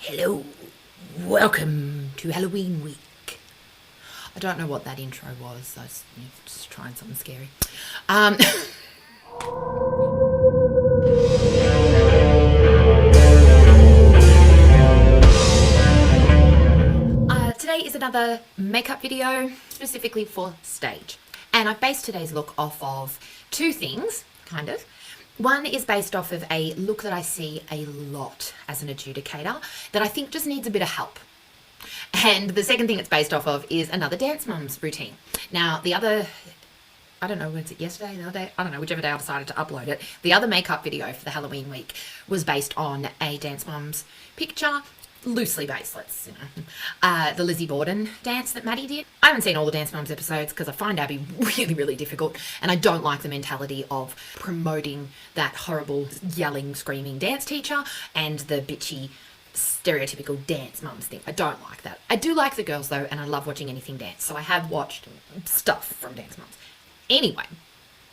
Hello, welcome to Halloween week. I don't know what that intro was. I was just trying something scary. Today is another makeup video specifically for stage. And I've based today's look off of two things, kind of. One is based off of a look that I see a lot as an adjudicator that I think just needs a bit of help. And the second thing it's based off of is another Dance Mums routine. Now, the other, I don't know, was it yesterday, the other day? I don't know, whichever day I decided to upload it. The other makeup video for the Halloween week was based on a Dance Mums picture, loosely based, the Lizzie Borden dance that Maddie did. I haven't seen all the Dance Mums episodes because I find Abby really, really difficult, and I don't like the mentality of promoting that horrible yelling, screaming dance teacher and the bitchy, stereotypical Dance Mums thing. I don't like that. I do like the girls though, and I love watching anything dance, so I have watched stuff from Dance Mums. Anyway,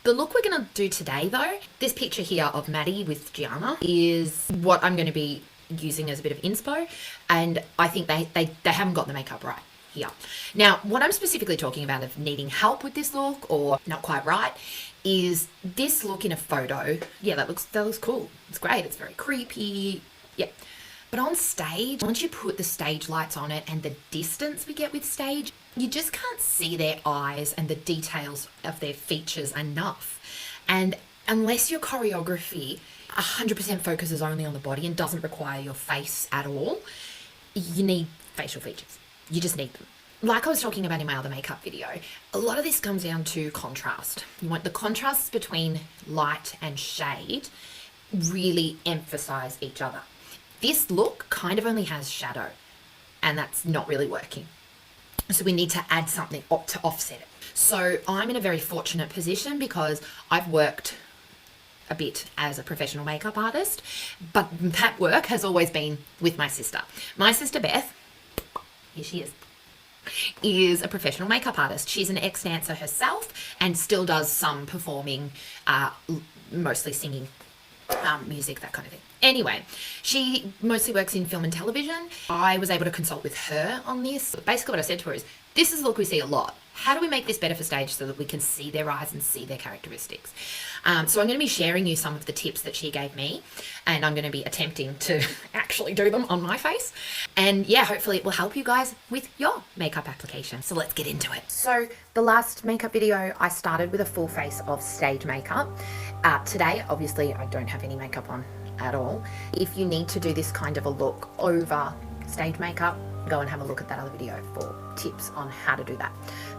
the look we're going to do today though, this picture here of Maddie with Gianna is what I'm going to be using as a bit of inspo, and I think they haven't got the makeup right here. Now, what I'm specifically talking about of needing help with this look or not quite right is this look in a photo. Yeah, that looks cool. It's great. It's very creepy. Yeah. But on stage, once you put the stage lights on it and the distance we get with stage, you just can't see their eyes and the details of their features enough. And unless your choreography 100% focuses only on the body and doesn't require your face at all, you need facial features. You just need them. Like I was talking about in my other makeup video, a lot of this comes down to contrast. You want the contrasts between light and shade really emphasize each other. This look kind of only has shadow, and that's not really working. So we need to add something to offset it. So I'm in a very fortunate position because I've worked a bit as a professional makeup artist, but that work has always been with my sister. My sister Beth, here she is a professional makeup artist. She's an ex-dancer herself and still does some performing, mostly singing, music, that kind of thing. Anyway, she mostly works in film and television. I was able to consult with her on this. Basically what I said to her is, this is a look we see a lot. How do we make this better for stage so that we can see their eyes and see their characteristics? So I'm going to be sharing you some of the tips that she gave me, and I'm going to be attempting to actually do them on my face. And yeah, hopefully it will help you guys with your makeup application. So let's get into it. So the last makeup video, I started with a full face of stage makeup. Today, obviously, I don't have any makeup on at all. If you need to do this kind of a look over stage makeup, go and have a look at that other video for tips on how to do that.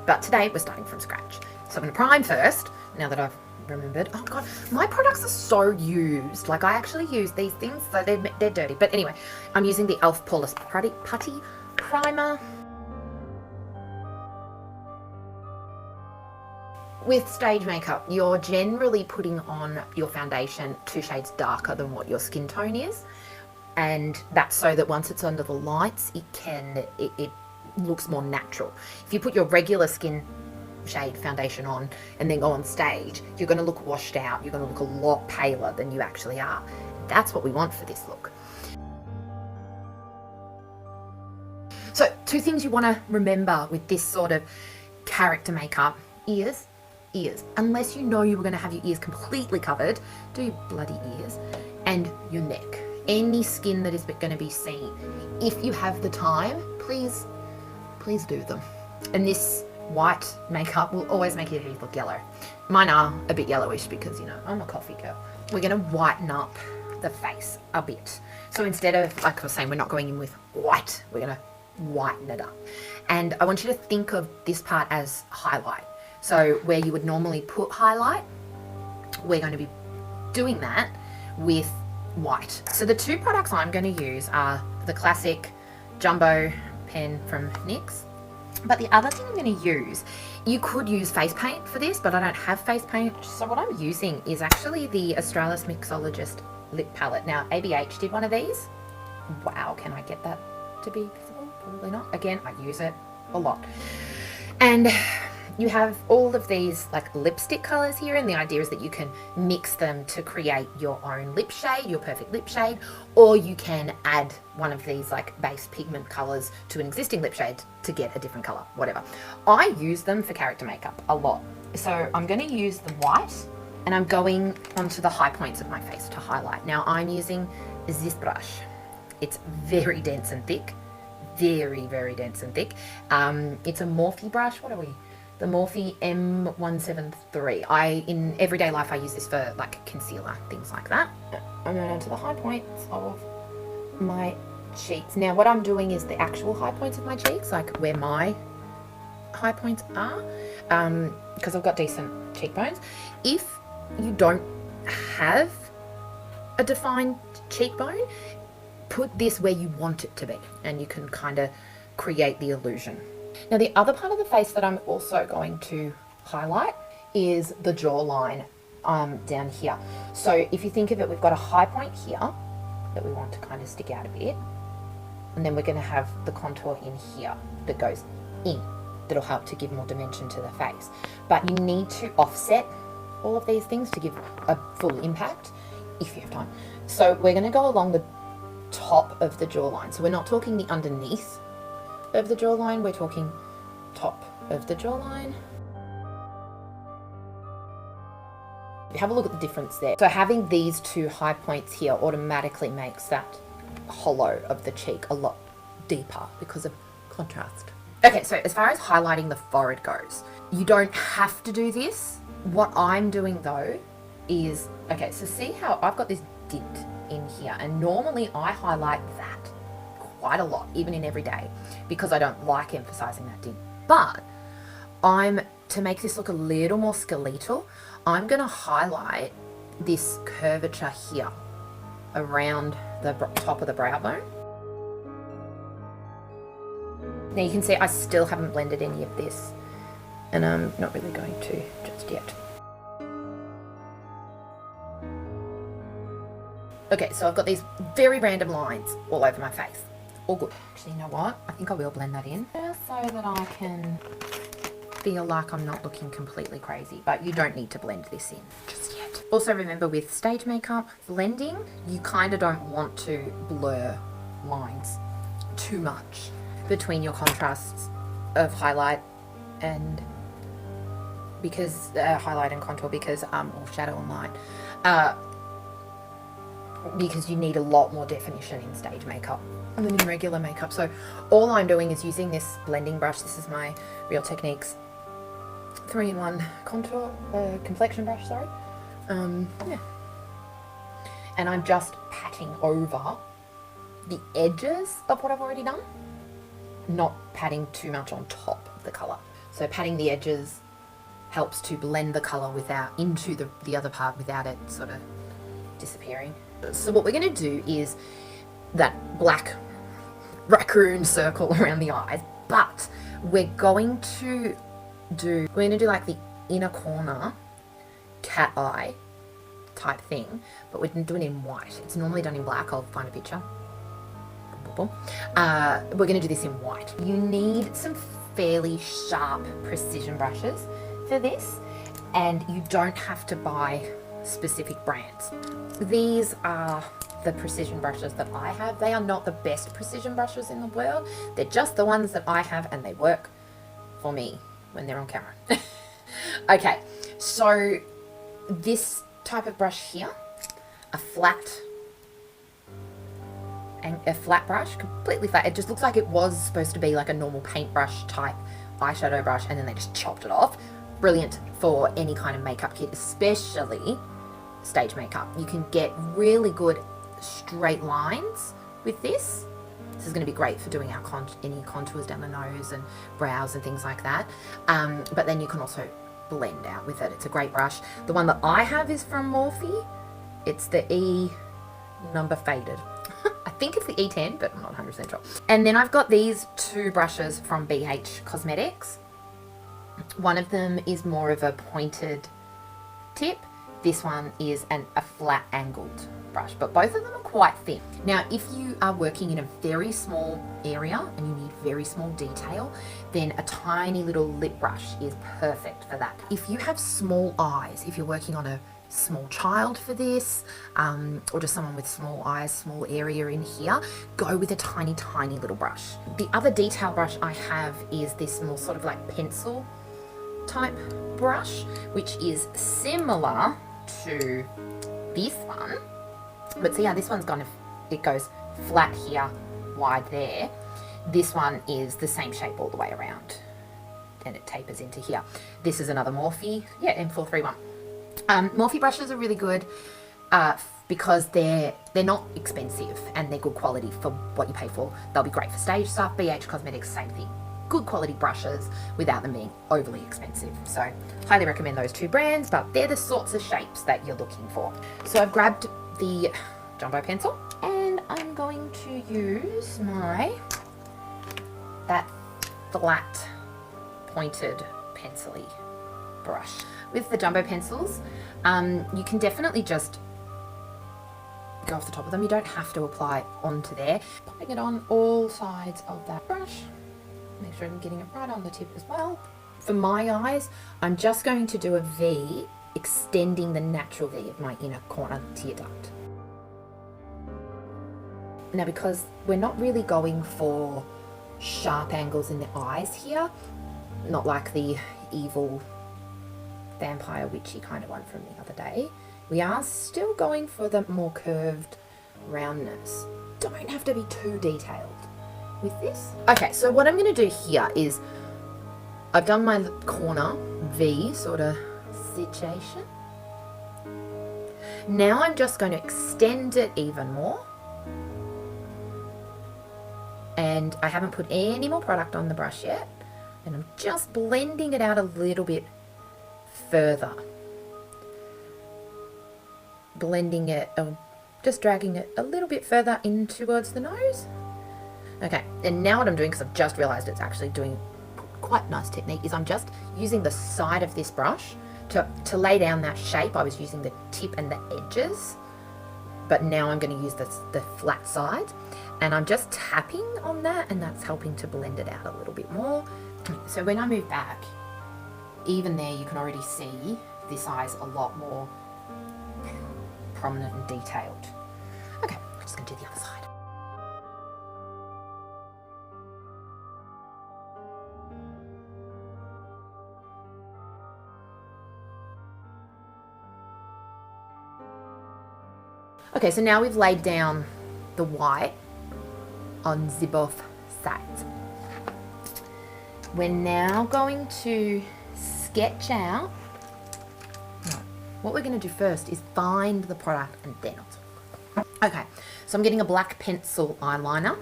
But today we're starting from scratch. So I'm going to prime first, now that I've remembered. Oh god, my products are so used. Like, I actually use these things, so they're dirty. But anyway, I'm using the e.l.f. Poreless Putty Primer. With stage makeup, you're generally putting on your foundation 2 shades darker than what your skin tone is. And that's so that once it's under the lights, it looks more natural. If you put your regular skin shade foundation on and then go on stage, you're going to look washed out. You're going to look a lot paler than you actually are. That's what we want for this look. So 2 things you want to remember with this sort of character makeup: ears. Unless you know you were going to have your ears completely covered, do your bloody ears, and your neck. Any skin that is going to be seen. If you have the time, please do them. And this white makeup will always make your teeth look yellow. Mine are a bit yellowish because, you know, I'm a coffee girl. We're going to whiten up the face a bit. So instead of, like I was saying, we're not going in with white, we're going to whiten it up. And I want you to think of this part as highlight. So where you would normally put highlight, we're going to be doing that with white. So the 2 products I'm going to use are the classic jumbo pen from NYX. But the other thing I'm going to use, you could use face paint for this, but I don't have face paint. So what I'm using is actually the Australis Mixologist Lip Palette. Now, ABH did one of these. Wow, can I get that to be visible? Probably not. Again, I use it a lot. And you have all of these like lipstick colors here, and the idea is that you can mix them to create your own lip shade, your perfect lip shade, or you can add one of these like base pigment colors to an existing lip shade to get a different color, whatever. I use them for character makeup a lot. So I'm going to use the white, and I'm going onto the high points of my face to highlight. Now I'm using this brush. It's very dense and thick, very, very dense and thick. It's a Morphe brush. What are we? The Morphe M173. In everyday life, I use this for like concealer, things like that. I'm going onto the high points of my cheeks. Now what I'm doing is the actual high points of my cheeks, like where my high points are, because I've got decent cheekbones. If you don't have a defined cheekbone, put this where you want it to be, and you can kind of create the illusion. Now the other part of the face that I'm also going to highlight is the jawline down here. So if you think of it, we've got a high point here that we want to kind of stick out a bit, and then we're going to have the contour in here that goes in, that'll help to give more dimension to the face. But you need to offset all of these things to give a full impact if you have time. So we're going to go along the top of the jawline. So we're not talking the underneath of the jawline, we're talking top of the jawline. Have a look at the difference there. So having these two high points here automatically makes that hollow of the cheek a lot deeper because of contrast. Okay, so as far as highlighting the forehead goes, you don't have to do this. What I'm doing though is, okay, so see how I've got this dint in here, and normally I highlight that quite a lot, even in everyday, because I don't like emphasizing that dint. But to make this look a little more skeletal, I'm going to highlight this curvature here around the top of the brow bone. Now you can see I still haven't blended any of this, and I'm not really going to just yet. Okay, so I've got these very random lines all over my face. All good. Actually, you know what? I think I will blend that in, just so that I can feel like I'm not looking completely crazy, but you don't need to blend this in just yet. Also remember, with stage makeup, blending, you kind of don't want to blur lines too much between your contrasts of highlight and highlight and contour, because or shadow and light, because you need a lot more definition in stage makeup than in regular makeup. So all I'm doing is using this blending brush. This is my Real Techniques 3-in-1 contour complexion brush, sorry. Yeah. And I'm just patting over the edges of what I've already done, not patting too much on top of the colour. So patting the edges helps to blend the colour into the other part without it sort of disappearing. So what we're going to do is that black raccoon circle around the eyes, but we're going to do like the inner corner cat eye type thing, but we're doing it in white. It's normally done in black. I'll find a picture. We're going to do this in white. You need some fairly sharp precision brushes for this, and you don't have to buy specific brands. These are the precision brushes that I have. They are not the best precision brushes in the world. They're just the ones that I have, and they work for me when they're on camera. Okay, so this type of brush here, a flat brush, completely flat. It just looks like it was supposed to be like a normal paintbrush type eyeshadow brush, and then they just chopped it off. Brilliant for any kind of makeup kit, especially stage makeup. You can get really good straight lines with this. This is going to be great for doing our any contours down the nose and brows and things like that. But then you can also blend out with it. It's a great brush. The one that I have is from Morphe. It's the E number faded. I think it's the E10, but I'm not 100% sure. And then I've got these two brushes from BH Cosmetics. One of them is more of a pointed tip. This one is a flat angled brush, but both of them are quite thin. Now, if you are working in a very small area and you need very small detail, then a tiny little lip brush is perfect for that. If you have small eyes, if you're working on a small child for this, or just someone with small eyes, small area in here, go with a tiny, tiny little brush. The other detail brush I have is this more sort of like pencil type brush, which is similar to this one, but see how this one's it goes flat here, wide there. This one is the same shape all the way around and it tapers into here. This is another Morphe, yeah, M431. Morphe brushes are really good because they're not expensive and they're good quality for what you pay for. They'll be great for stage stuff. BH Cosmetics, same thing. Good quality brushes without them being overly expensive. So highly recommend those two brands, but they're the sorts of shapes that you're looking for. So I've grabbed the jumbo pencil and I'm going to use that flat pointed pencil-y brush. With the jumbo pencils, you can definitely just go off the top of them. You don't have to apply onto there. Popping it on all sides of that brush. Make sure I'm getting it right on the tip as well. For my eyes, I'm just going to do a V, extending the natural V of my inner corner tear duct. Now, because we're not really going for sharp angles in the eyes here, not like the evil vampire witchy kind of one from the other day, we are still going for the more curved roundness. Don't have to be too detailed with this. Okay, so what I'm going to do here is I've done my corner V sort of situation. Now I'm just going to extend it even more. And I haven't put any more product on the brush yet. And I'm just blending it out a little bit further. Blending it, just dragging it a little bit further in towards the nose. Okay, and now what I'm doing, because I've just realized it's actually doing quite a nice technique, is I'm just using the side of this brush to lay down that shape. I was using the tip and the edges, but now I'm going to use the flat side, and I'm just tapping on that, and that's helping to blend it out a little bit more. So when I move back, even there you can already see this eye's a lot more prominent and detailed. Okay, we're just going to do the other side. Okay, so now we've laid down the white on the both sides. We're now going to sketch out. What we're going to do first is find the product and then I'll talk. Okay, so I'm getting a black pencil eyeliner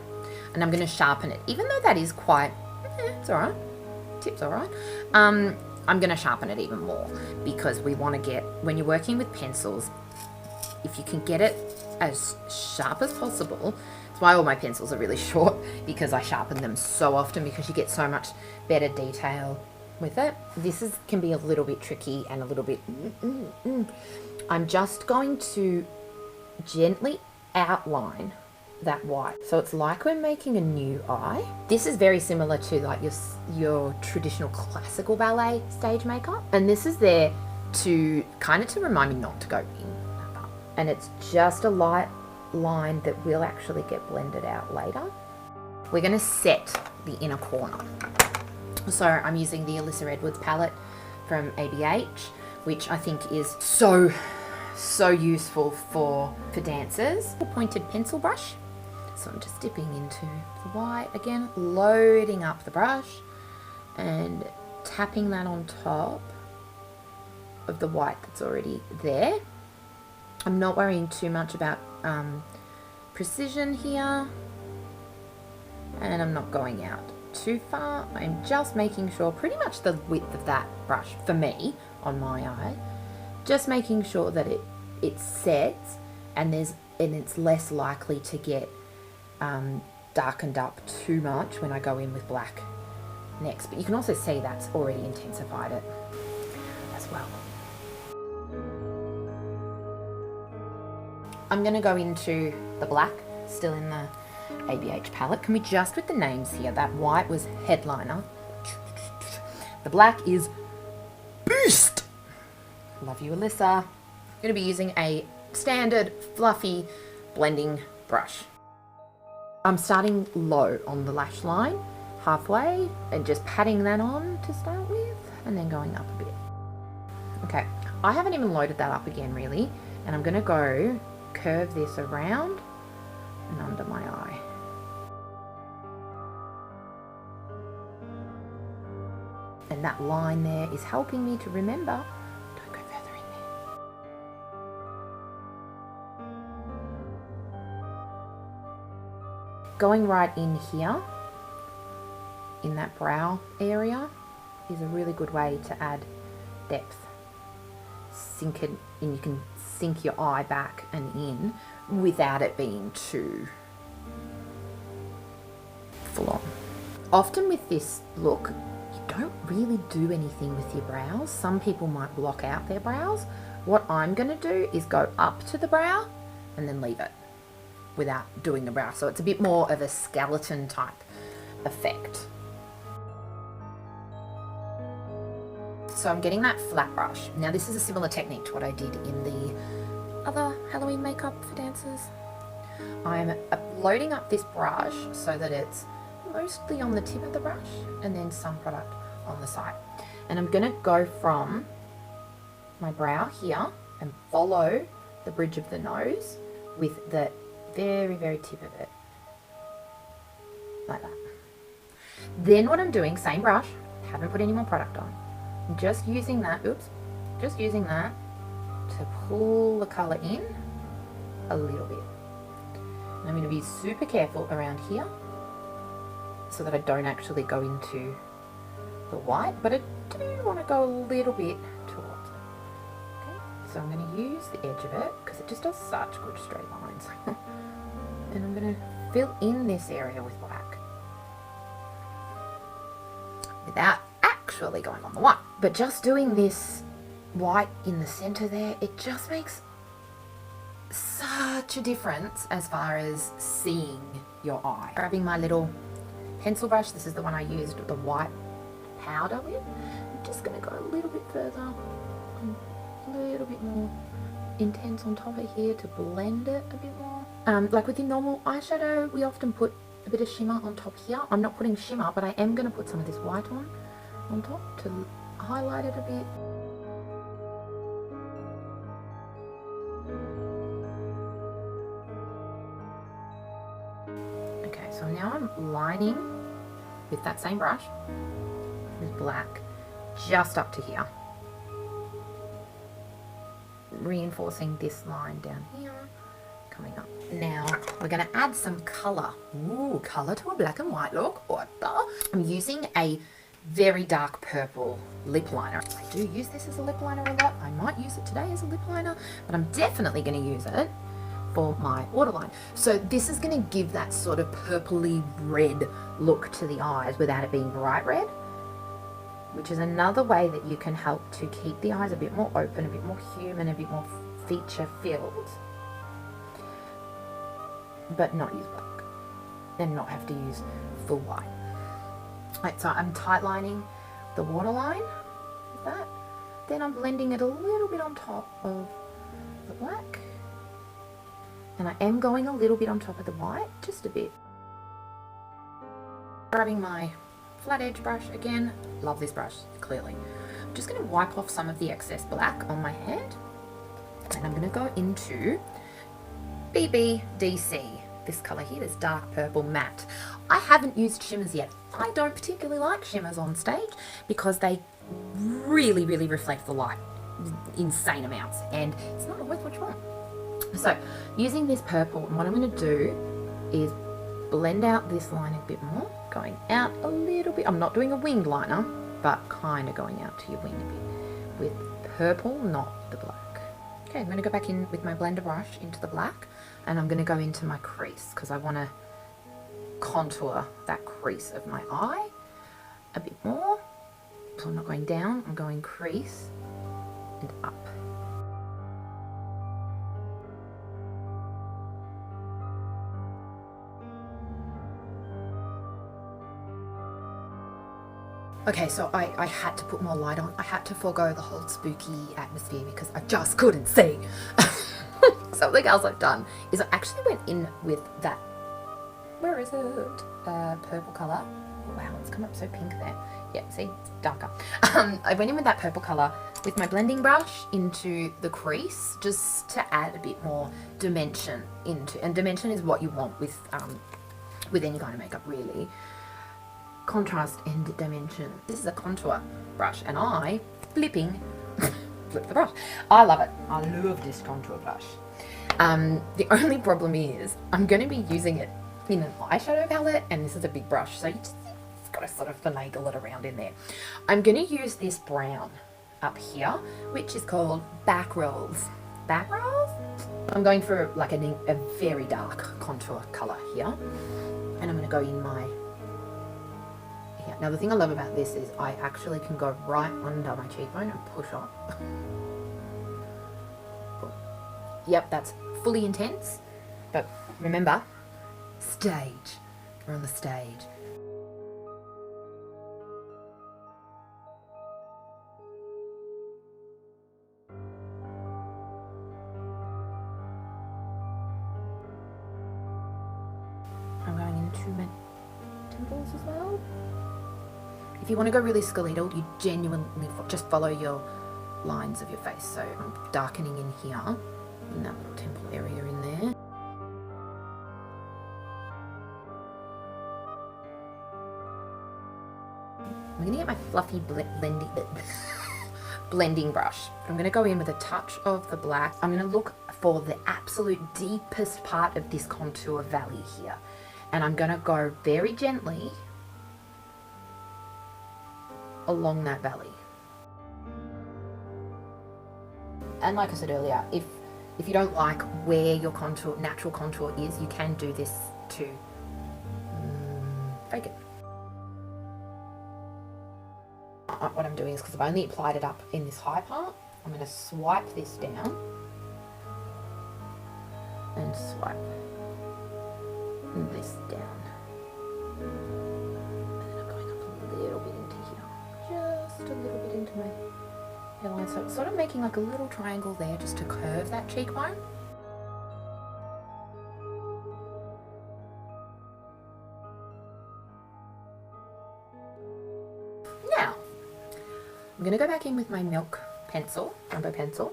and I'm going to sharpen it. Even though that is quite, it's alright, tip's alright. I'm going to sharpen it even more because we want to get, when you're working with pencils, if you can get it as sharp as possible. That's why all my pencils are really short, because I sharpen them so often because you get so much better detail with it. This can be a little bit tricky and a little bit I'm just going to gently outline that white. So it's like we're making a new eye. This is very similar to like your traditional classical ballet stage makeup. And this is there to kind of to remind me not to go in. And it's just a light line that will actually get blended out later. We're going to set the inner corner. So I'm using the Alyssa Edwards palette from ABH, which I think is so useful for dancers. A pointed pencil brush. So I'm just dipping into the white again, loading up the brush and tapping that on top of the white that's already there. I'm not worrying too much about precision here, and I'm not going out too far. I'm just making sure pretty much the width of that brush for me on my eye, just making sure that it sets and it's less likely to get darkened up too much when I go in with black next. But you can also see that's already intensified it as well. I'm going to go into the black, still in the ABH palette. Can we just, with the names here, that white was headliner. The black is Boost. Love you, Alyssa. I'm going to be using a standard fluffy blending brush. I'm starting low on the lash line, halfway, and just patting that on to start with, and then going up a bit. Okay, I haven't even loaded that up again really, and I'm going to go curve this around and under my eye. And that line there is helping me to remember, don't go further in there. Going right in here, in that brow area, is a really good way to add depth. Sink it, and you can sink your eye back and in without it being too full on. Often with this look, don't really do anything with your brows. Some people might block out their brows. What I'm going to do is go up to the brow and then leave it without doing the brow. So it's a bit more of a skeleton type effect. So I'm getting that flat brush. Now this is a similar technique to what I did in the other Halloween makeup for dancers. I'm loading up this brush so that it's mostly on the tip of the brush and then some product on the side. And I'm going to go from my brow here and follow the bridge of the nose with the very, very tip of it. Like that. Then what I'm doing, same brush, haven't put any more product on. I'm just using that, just using that to pull the colour in a little bit. And I'm going to be super careful around here so that I don't actually go into the white, but I do want to go a little bit towards it. Okay, so I'm going to use the edge of it because it just does such good straight lines. And I'm going to fill in this area with black without actually going on the white. But just doing this white in the center there, it just makes such a difference as far as seeing your eye. Grabbing my little pencil brush, this is the one I used the white powder with. I'm just going to go a little bit further, a little bit more intense on top of here to blend it a bit more. Like with your normal eyeshadow, we often put a bit of shimmer on top here. I'm not putting shimmer, but I am going to put some of this white on top to highlight it a bit. Okay, so now I'm lining with that same brush with black just up to here, reinforcing this line down here, coming up. Now we're going to add some colour. Ooh, colour to a black and white look. What the? I'm using a very dark purple lip liner. I do use this as a lip liner a lot. I might use it today as a lip liner, but I'm definitely going to use it for my waterline. So this is going to give that sort of purpley red look to the eyes without it being bright red, which is another way that you can help to keep the eyes a bit more open, a bit more human, a bit more feature filled, but not use black and not have to use full white. Right, so I'm tight lining the waterline with that. Then I'm blending it a little bit on top of the black. And I am going a little bit on top of the white, just a bit. Grabbing my flat edge brush again. Love this brush, clearly. I'm just going to wipe off some of the excess black on my hand. And I'm going to go into BBDC. This colour here, this dark purple matte. I haven't used shimmers yet. I don't particularly like shimmers on stage because they really, really reflect the light insane amounts, and it's not always what you want. So using this purple, what I'm going to do is blend out this line a bit more, going out a little bit. I'm not doing a winged liner, but kind of going out to your wing a bit with purple, not the black. Okay, I'm going to go back in with my blender brush into the black, and I'm going to go into my crease because I want to contour that crease of my eye a bit more. So I'm not going down, I'm going crease and up. Okay, so I had to put more light on. I had to forego the whole spooky atmosphere because I just couldn't see. Something else I've done is I actually went in with that, where is it? Purple colour. Wow, it's come up so pink there. Yeah, see, it's darker. I went in with that purple colour with my blending brush into the crease just to add a bit more dimension into, and dimension is what you want with any kind of makeup really. Contrast and dimension. This is a contour brush and I flip the brush. I love it. I love this contour brush. The only problem is I'm going to be using it in an eyeshadow palette, and this is a big brush, so you just got to sort of finagle it around in there. I'm going to use this brown up here, which is called Back Rolls. Back Rolls? I'm going for like a very dark contour colour here, and I'm going to go in my... Now the thing I love about this is I actually can go right under my cheekbone and push up. Yep, that's fully intense, but remember, stage. We're on the stage. I'm going into my temples as well. If you want to go really skeletal, you genuinely just follow your lines of your face. So I'm darkening in here, in that little temple area in there. I'm going to get my fluffy blending brush. I'm going to go in with a touch of the black. I'm going to look for the absolute deepest part of this contour valley here. And I'm going to go very gently along that valley. And like I said earlier, if you don't like where your natural contour is, you can do this to fake it. What I'm doing is, because I've only applied it up in this high part, I'm going to swipe this down and swipe this down. And then I'm going up a little bit into here, just a little bit into my hairline. So it's sort of making like a little triangle there just to curve that cheekbone. Now, I'm going to go back in with my milk pencil, jumbo pencil,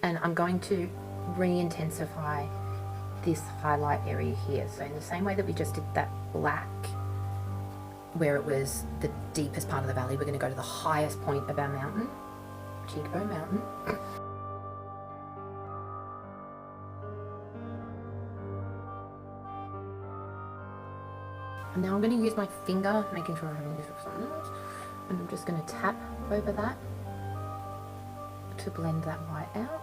and I'm going to re-intensify this highlight area here. So in the same way that we just did that black, where it was the deepest part of the valley, we're going to go to the highest point of our mountain, cheekbone mountain. And now I'm going to use my finger, making sure I haven't used something else, and I'm just going to tap over that to blend that white out.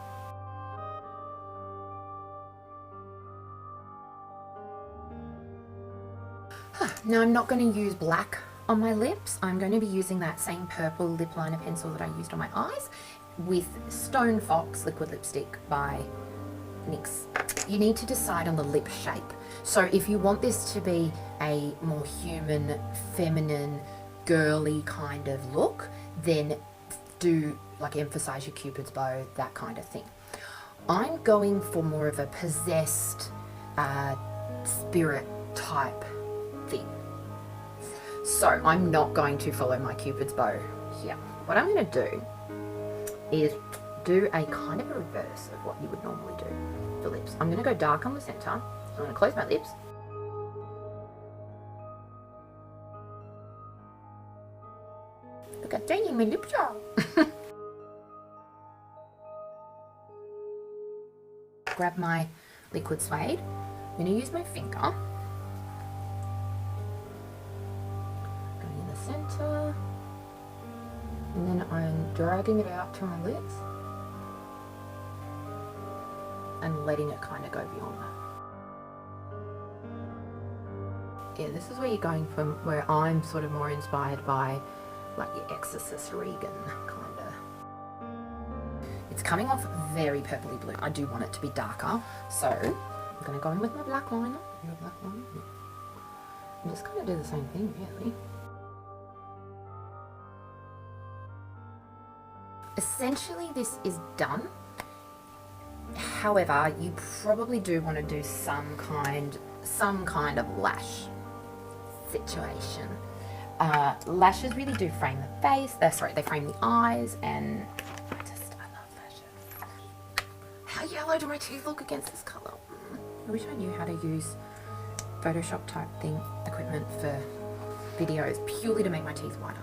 Now I'm not going to use black on my lips. I'm going to be using that same purple lip liner pencil that I used on my eyes with Stone Fox liquid lipstick by NYX. You need to decide on the lip shape. So if you want this to be a more human, feminine, girly kind of look, then do like emphasize your cupid's bow, that kind of thing. I'm going for more of a possessed spirit type thing. So I'm not going to follow my cupid's bow here. What I'm going to do is do a kind of a reverse of what you would normally do for lips. I'm going to go dark on the center. So I'm going to close my lips. Look, I'm changing my lip job. Grab my liquid suede. I'm going to use my finger. Going in the center. And then I'm dragging it out to my lips. And letting it kind of go beyond that. Yeah, this is where you're going from, where I'm sort of more inspired by like your Exorcist Regan kind of. It's coming off very purpley blue. I do want it to be darker, so I'm going to go in with my black liner. And just kind of do the same thing, really. essentially this is done. However, you probably do want to do some kind of lash situation. Lashes really do frame the face. They frame the eyes, and I love lashes. How yellow do my teeth look against this color? I wish I knew how to use Photoshop type equipment for videos purely to make my teeth whiter.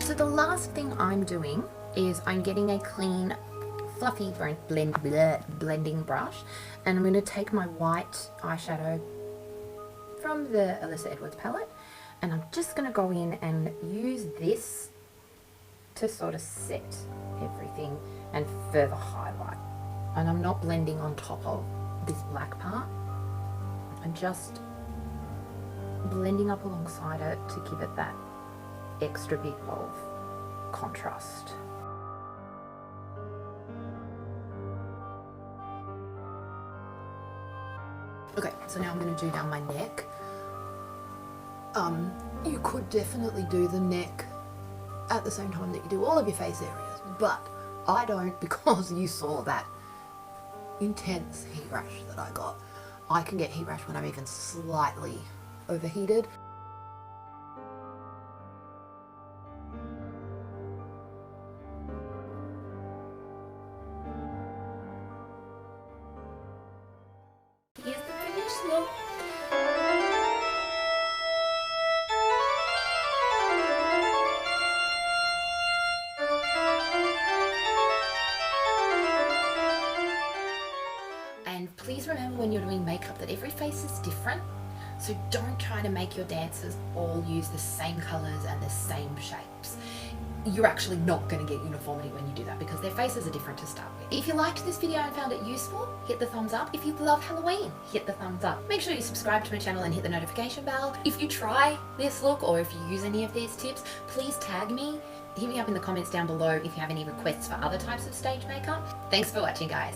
So the last thing I'm doing is I'm getting a clean, fluffy blending brush, and I'm going to take my white eyeshadow from the Alyssa Edwards palette, and I'm just going to go in and use this to sort of set everything and further highlight. And I'm not blending on top of this black part. I'm just blending up alongside it to give it that extra bit of contrast. Okay, so now I'm going to do down my neck. You could definitely do the neck at the same time that you do all of your face areas, but I don't, because you saw that intense heat rash that I got. I can get heat rash when I'm even slightly overheated. Here's the finished look. And please remember when you're doing makeup that every face is different, so don't try to make your dancers all use the same colours and the same shapes. You're actually not going to get uniformity when you do that because their faces are different to start with. If you liked this video and found it useful, hit the thumbs up. If you love Halloween, hit the thumbs up. Make sure you subscribe to my channel and hit the notification bell. If you try this look or if you use any of these tips, please tag me. Hit me up in the comments down below if you have any requests for other types of stage makeup. Thanks for watching, guys.